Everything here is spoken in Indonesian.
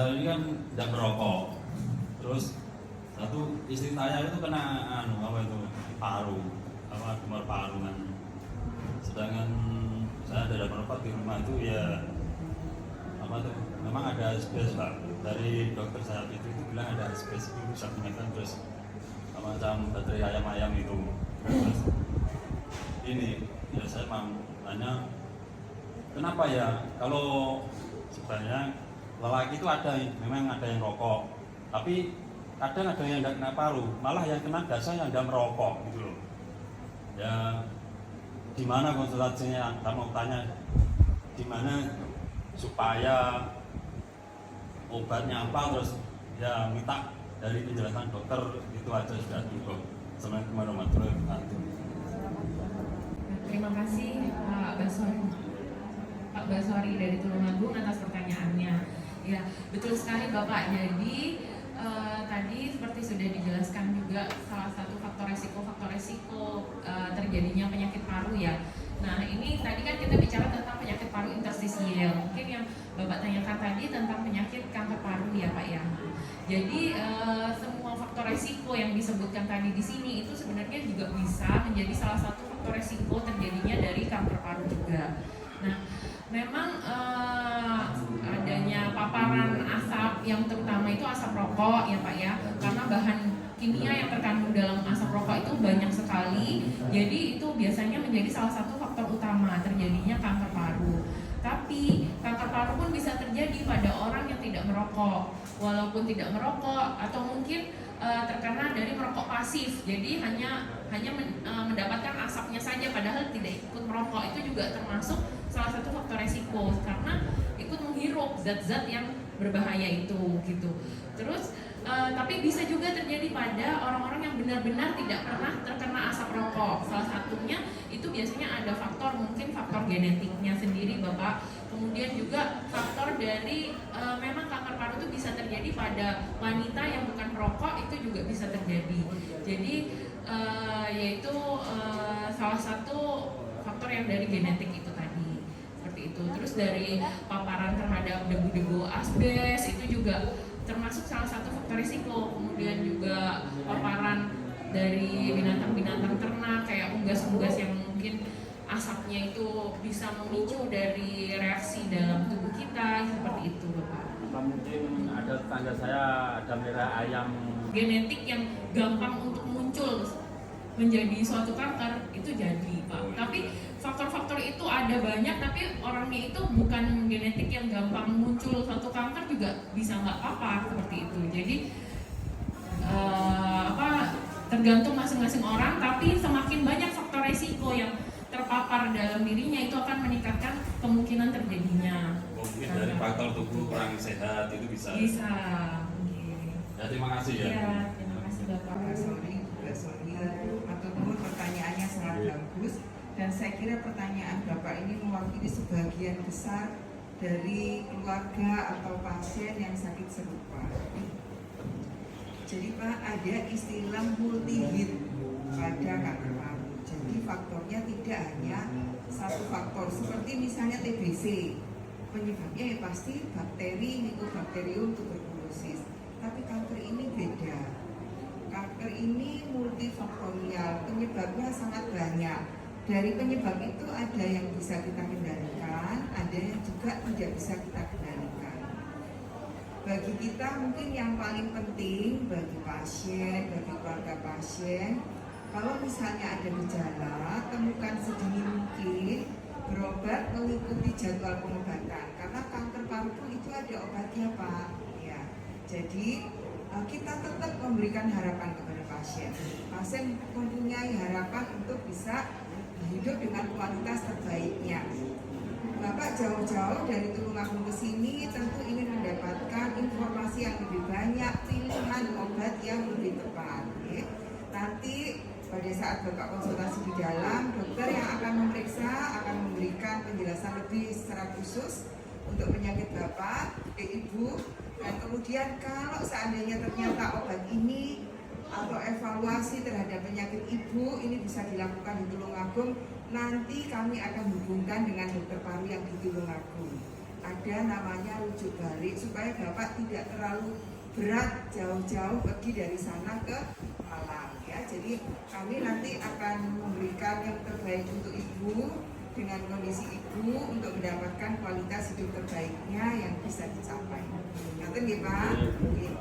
saya ini kan tidak merokok. Terus satu istri saya itu kena paru, tumor paru kan. Sedangkan saya ada merokok di rumah itu ya memang ada asbes Pak. Dari dokter saya itu bilang ada asbes itu bisa menyebabkan terus macam baterai ayam-ayam itu. Terus ini ya saya mau tanya kenapa ya kalau sebenarnya lelaki itu memang ada yang rokok, tapi kadang ada yang tidak kena paru, malah yang kena dasar yang tidak merokok gitu loh. Ya di mana konsultasinya? Saya mau tanya di mana supaya obatnya apa, terus ya minta dari penjelasan dokter itu aja sudah cukup. Assalamualaikum warahmatullahi wabarakatuh. Terima kasih Pak Basori dari Tulungagung atas pertanyaannya. Ya, betul sekali Bapak. Jadi tadi seperti sudah dijelaskan juga salah satu faktor resiko terjadinya penyakit paru ya. Nah ini tadi kan kita bicara tentang penyakit paru interstisial. Mungkin yang Bapak tanyakan tadi tentang penyakit kanker paru ya Pak ya. Jadi semua faktor resiko yang disebutkan tadi di sini itu sebenarnya juga bisa menjadi salah satu faktor resiko terjadinya dari kanker paru juga. Nah memang adanya paparan asap yang terutama itu asap rokok ya Pak ya, karena bahan kimia yang terkandung dalam asap rokok itu banyak sekali, jadi itu biasanya menjadi salah satu faktor utama terjadinya kanker paru. Tapi kanker paru pun bisa terjadi pada orang yang tidak merokok, walaupun tidak merokok atau mungkin terkena dari merokok pasif, jadi hanya mendapatkan asapnya saja padahal tidak ikut merokok. Itu juga termasuk salah satu faktor resiko karena ikut menghirup zat-zat yang berbahaya itu gitu. Terus tapi bisa juga terjadi pada orang-orang yang benar-benar tidak pernah terkena asap rokok. Salah satunya itu biasanya ada mungkin faktor genetiknya sendiri Bapak. Kemudian juga faktor dari memang kanker paru itu bisa terjadi pada wanita yang bukan perokok, itu juga bisa terjadi. Jadi yaitu salah satu faktor yang dari genetik itu tadi. Seperti itu. Terus dari paparan terhadap debu-debu asbes itu juga termasuk salah satu faktor risiko. Kemudian juga paparan dari binatang-binatang ternak kayak unggas-unggas yang mungkin asapnya itu bisa memicu dari reaksi dalam tubuh kita, seperti itu Bapak. Apa mungkin ada tetangga saya ada merah ayam genetik yang gampang untuk muncul menjadi suatu kanker itu jadi Pak. Tapi faktor-faktor itu ada banyak, tapi orangnya itu bukan genetik yang gampang muncul suatu kanker juga bisa nggak apa-apa seperti itu. Jadi tergantung masing-masing orang, tapi semakin banyak faktor resiko yang terpapar dalam dirinya itu akan meningkatkan kemungkinan terjadinya. Mungkin dari faktor tubuh kurang sehat itu bisa. Bisa. Okay. Ya terima kasih ya. Ya terima kasih Bapak. Sorry, atau pertanyaannya sangat bagus, dan saya kira pertanyaan Bapak ini mewakili sebagian besar dari keluarga atau pasien yang sakit serupa. Jadi Pak, ada istilah multi-hit pada kanker paru. Jadi faktornya tidak hanya satu faktor, seperti misalnya TBC. Penyebabnya ya pasti bakteri, Mycobacterium tuberculosis. Tapi kanker ini beda. Kanker ini multifaktorial, penyebabnya sangat banyak. Dari penyebab itu ada yang bisa kita kendalikan, ada yang juga tidak bisa kita kendalikan. Bagi kita mungkin yang paling penting bagi pasien, bagi keluarga pasien, kalau misalnya ada gejala, temukan sedini mungkin, berobat mengikuti jadwal pengobatan. Karena kanker paru itu ada obatnya Pak. Ya, jadi kita tetap memberikan harapan kepada pasien. Pasien mempunyai harapan untuk bisa hidup dengan kualitas terbaiknya. Bapak jauh-jauh dari Tulungagung ke sini tentu ingin mendapatkan informasi yang lebih banyak, pilihan obat yang lebih tepat. Ya. Nanti pada saat Bapak konsultasi di dalam, dokter yang akan memeriksa akan memberikan penjelasan lebih secara khusus untuk penyakit Bapak, Ibu, dan kemudian kalau seandainya ternyata obat ini atau evaluasi terhadap penyakit Ibu ini bisa dilakukan di Tulungagung, nanti kami akan hubungkan dengan dokter paru yang di Tulungagung. ada namanya rujuk balik supaya Bapak tidak terlalu berat jauh-jauh pergi dari sana ke Malang ya. Jadi kami nanti akan memberikan yang terbaik untuk Ibu dengan kondisi Ibu untuk mendapatkan kualitas hidup terbaiknya yang bisa dicapai. Ngaten nggih Pak? Nggih.